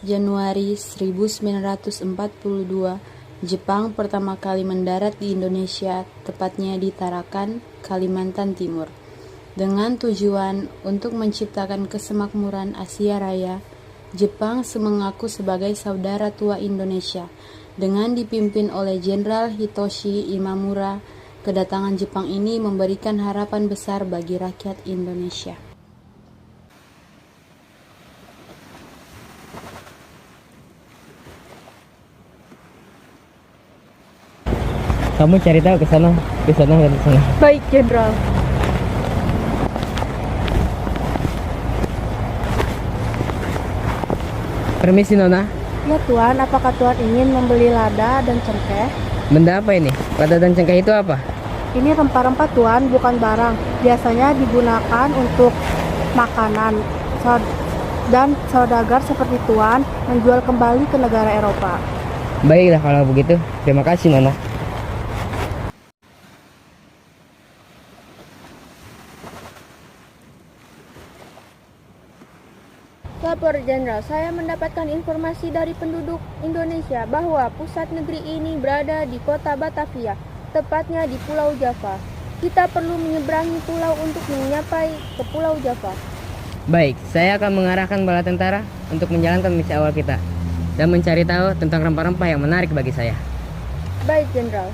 Januari 1942, Jepang pertama kali mendarat di Indonesia, tepatnya di Tarakan, Kalimantan Timur. Dengan tujuan untuk menciptakan kesemakmuran Asia Raya, Jepang mengaku sebagai saudara tua Indonesia. Dengan dipimpin oleh Jenderal Hitoshi Imamura, kedatangan Jepang ini memberikan harapan besar bagi rakyat Indonesia. Kamu cari tahu ke sana ke sana. Baik, Jenderal. Permisi Nona. Ya Tuan, apakah Tuan ingin membeli lada dan cengkeh? Benda apa ini? Lada dan cengkeh itu apa? Ini rempah-rempah Tuan, bukan barang. Biasanya digunakan untuk makanan. Dan saudagar seperti Tuan menjual kembali ke negara Eropa. Baiklah kalau begitu. Terima kasih Nona. Lapor Jenderal, saya mendapatkan informasi dari penduduk Indonesia bahwa pusat negeri ini berada di kota Batavia, tepatnya di Pulau Java. Kita perlu menyeberangi pulau untuk mencapai ke Pulau Java. Baik, saya akan mengarahkan bala tentara untuk menjalankan misi awal kita dan mencari tahu tentang rempah-rempah yang menarik bagi saya. Baik, Jenderal.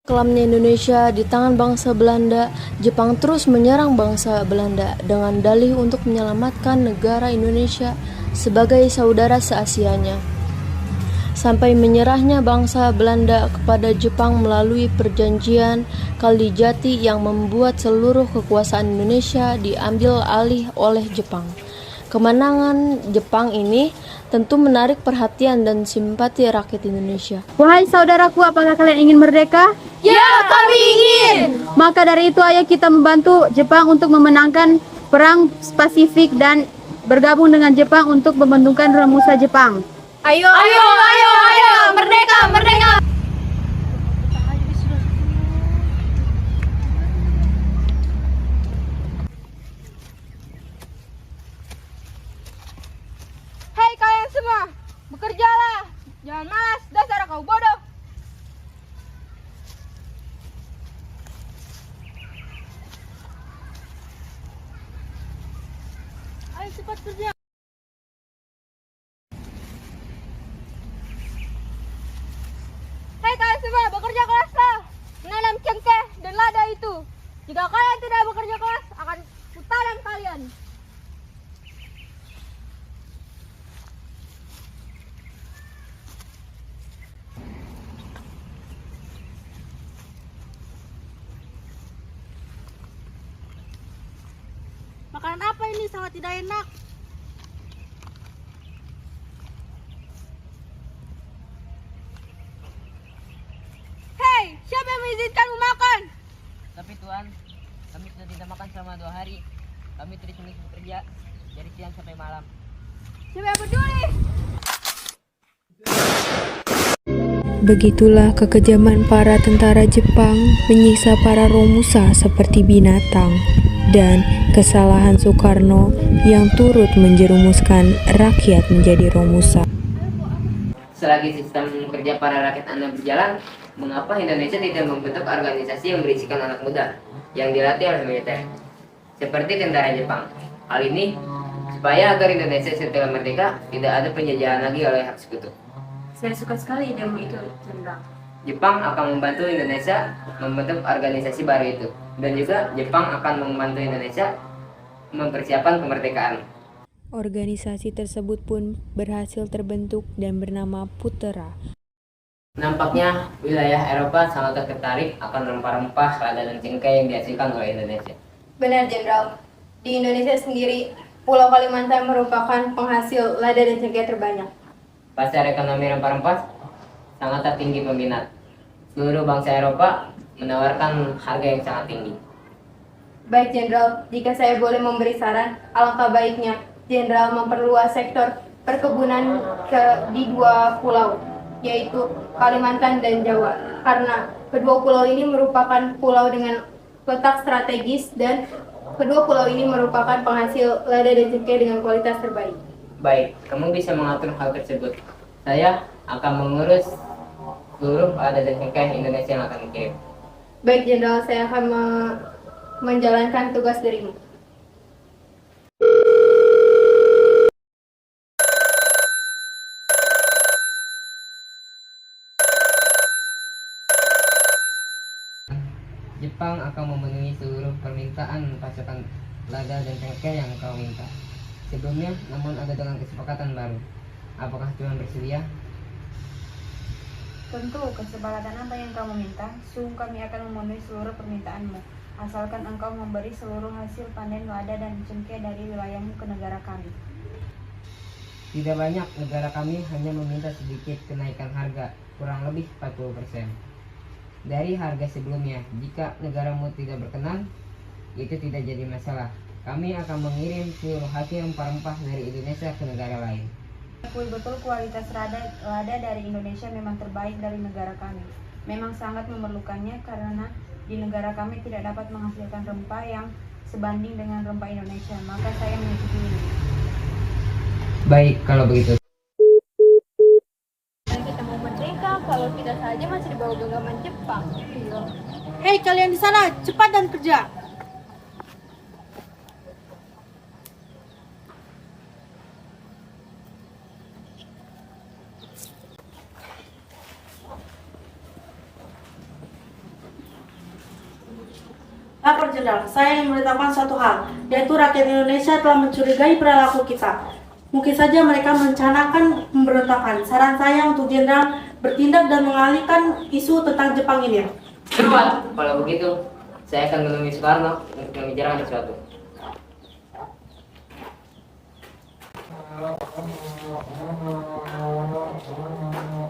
Kelamnya Indonesia di tangan bangsa Belanda, Jepang terus menyerang bangsa Belanda dengan dalih untuk menyelamatkan negara Indonesia sebagai saudara se-Asianya. Sampai menyerahnya bangsa Belanda kepada Jepang melalui perjanjian Kalijati yang membuat seluruh kekuasaan Indonesia diambil alih oleh Jepang. Kemenangan Jepang ini tentu menarik perhatian dan simpati rakyat Indonesia. Wahai saudaraku, apakah kalian ingin merdeka? Ya, kami ingin. Maka dari itu ayo kita membantu Jepang untuk memenangkan perang Pasifik dan bergabung dengan Jepang untuk membentukkan Romusa Jepang. Ayo, merdeka, merdeka. Hai kalian semua, bekerjalah. Jangan malas, dasar kau bodoh. Ayo cepat kerja. Hai kalian semua, bekerja keraslah. Menanam cengkeh dan lada itu. Jika kalian tidak bekerja keras, akan kutanam kalian. Makanan apa ini? Sangat tidak enak. Hei, siapa yang mengizinkanmu makan? Tapi Tuan, kami sudah tidak makan selama 2 hari. Kami terus bekerja dari siang sampai malam. Siapa yang peduli? Begitulah kekejaman para tentara Jepang menyiksa para Romusa seperti binatang, dan kesalahan Soekarno yang turut menjerumuskan rakyat menjadi Romusa. Selagi sistem kerja para rakyat Anda berjalan, mengapa Indonesia tidak membentuk organisasi yang berisikan anak muda yang dilatih oleh militer seperti tentara Jepang? Hal ini supaya agar Indonesia setelah merdeka tidak ada penjajahan lagi oleh hak sekutu. Saya suka sekali idemu itu, Jenderal. Jepang akan membantu Indonesia membentuk organisasi baru itu, dan juga Jepang akan membantu Indonesia mempersiapkan kemerdekaan. Organisasi tersebut pun berhasil terbentuk dan bernama Putera. Nampaknya wilayah Eropa sangat tertarik akan rempah-rempah, lada dan cengkeh yang dihasilkan oleh Indonesia. Benar, Jenderal. Di Indonesia sendiri, Pulau Kalimantan merupakan penghasil lada dan cengkeh terbanyak. Pasar ekonomi rempah-rempah sangat tinggi peminat. Seluruh bangsa Eropa menawarkan harga yang sangat tinggi. Baik, Jenderal, jika saya boleh memberi saran, alangkah baiknya Jenderal memperluas sektor perkebunan di 2 pulau, yaitu Kalimantan dan Jawa. Karena kedua pulau ini merupakan pulau dengan letak strategis dan kedua pulau ini merupakan penghasil lada dan cengkeh dengan kualitas terbaik. Baik, kamu bisa mengatur hal tersebut. Saya akan mengurus seluruh adat dan cengkeh Indonesia yang akan dikirim. Baik, Jenderal, saya akan menjalankan tugas darimu. Jepang akan memenuhi seluruh permintaan pasukan lada dan cengkeh yang kau minta. Sebelumnya, namun ada dengan kesepakatan baru. Apakah Tuhan bersedia? Tentu, kesepakatan apa yang kamu minta, sungguh kami akan memenuhi seluruh permintaanmu, asalkan engkau memberi seluruh hasil panen lada dan cengkeh dari wilayahmu ke negara kami. Tidak banyak, negara kami hanya meminta sedikit kenaikan harga, kurang lebih 40%. Dari harga sebelumnya. Jika negaramu tidak berkenan, itu tidak jadi masalah. Kami akan mengirim seluruh hasil rempah-rempah dari Indonesia ke negara lain. Akui betul kualitas lada dari Indonesia memang terbaik dari negara kami. Memang sangat memerlukannya karena di negara kami tidak dapat menghasilkan rempah yang sebanding dengan rempah Indonesia. Maka saya menyetujui. Baik, kalau begitu. Kita mau merdeka kalau kita saja masih di bawah genggaman Jepang. Hei kalian di sana, cepat dan kerja. Lapor Jenderal, saya ingin memberitahukan satu hal, yaitu rakyat Indonesia telah mencurigai perilaku kita. Mungkin saja mereka merencanakan pemberontakan. Saran saya untuk Jenderal bertindak dan mengalihkan isu tentang Jepang ini. Cepat. Kalau begitu, saya akan menemui Soekarno untuk membicarakan sesuatu.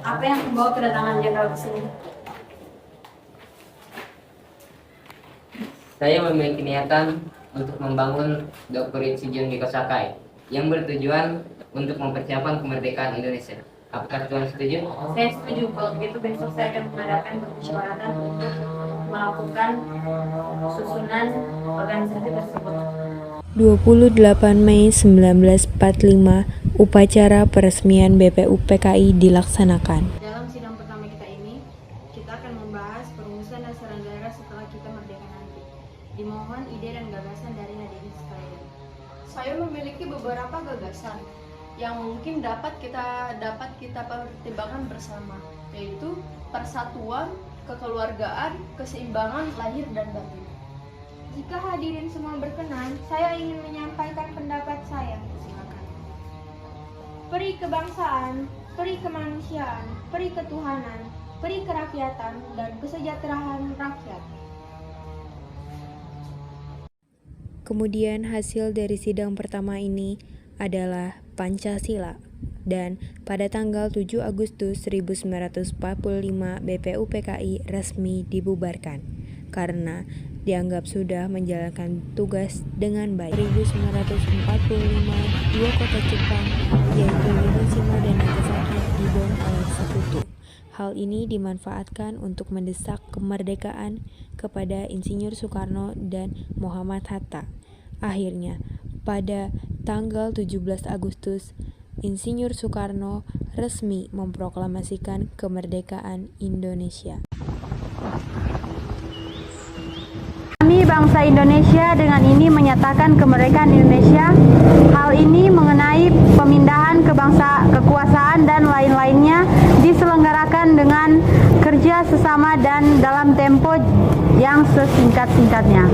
Apa yang membawa kedatangan Jenderal ke sini? Saya memiliki niatan untuk membangun Dokuritsu Jungi Kosakai yang bertujuan untuk mempersiapkan kemerdekaan Indonesia. Apakah Tuhan setuju? Saya setuju. Kalau begitu besok saya akan mengadakan permusyawaratan untuk melakukan susunan organisasi tersebut. 28 Mei 1945, upacara peresmian BPUPKI dilaksanakan. Dalam sidang pertama kita ini, kita akan membahas perumusan dasar negara setelah kita merdeka nanti. Dimohon ide dan gagasan dari hadirin sekalian. Saya memiliki beberapa gagasan yang mungkin dapat kita pertimbangkan bersama, yaitu persatuan, kekeluargaan, keseimbangan lahir dan batin. Jika hadirin semua berkenan, saya ingin menyampaikan pendapat saya. Silakan. Peri kebangsaan, peri kemanusiaan, peri ketuhanan, peri kerakyatan, dan kesejahteraan rakyat. Kemudian hasil dari sidang pertama ini adalah Pancasila. Dan pada tanggal 7 Agustus 1945 BPUPKI resmi dibubarkan karena dianggap sudah menjalankan tugas dengan baik. 1945, dua kota Jepang yaitu Hiroshima dan Nagasaki dibom oleh sekutu. Hal ini dimanfaatkan untuk mendesak kemerdekaan kepada Insinyur Soekarno dan Muhammad Hatta. Akhirnya, pada tanggal 17 Agustus, Insinyur Soekarno resmi memproklamasikan kemerdekaan Indonesia. Kami bangsa Indonesia dengan ini menyatakan kemerdekaan Indonesia. Hal ini mengenai pemindahan kekuasaan dan lain-lainnya diselenggarakan dengan kerja sesama dan dalam tempo yang sesingkat-singkatnya.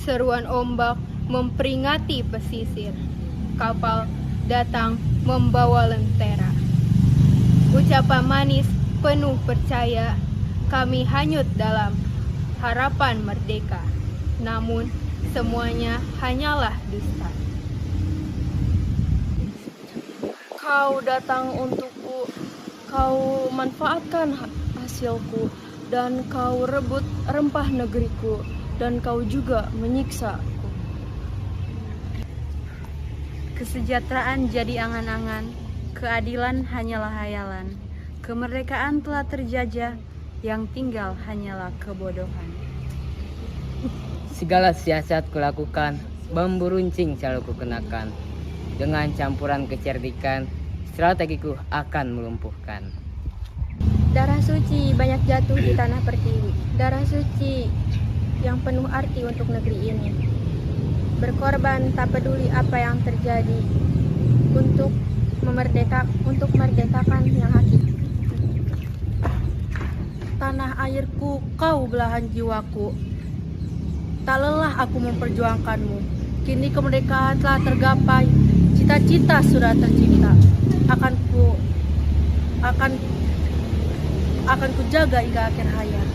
Seruan ombak memperingati pesisir. Kapal datang membawa lentera. Ucapan manis penuh percaya, kami hanyut dalam harapan merdeka. namun semuanya hanyalah dusta. Kau datang untukku, kau manfaatkan hasilku, dan kau rebut rempah negeriku, dan kau juga menyiksaku. Kesejahteraan jadi angan-angan, keadilan hanyalah hayalan, kemerdekaan telah terjajah, yang tinggal hanyalah kebodohan. Segala siasat kulakukan, bambu runcing selalu kukenakan. Dengan campuran kecerdikan, strategiku akan melumpuhkan. Darah suci banyak jatuh di tanah pertiwi, darah suci yang penuh arti untuk negeri ini. Berkorban tak peduli apa yang terjadi untuk merdekakan yang hakiki. Tanah airku, kau belahan jiwaku. Tak lelah aku memperjuangkanmu. Kini kemerdekaan telah tergapai, cita-cita sudah tercipta. Akan ku jaga hingga akhir hayat.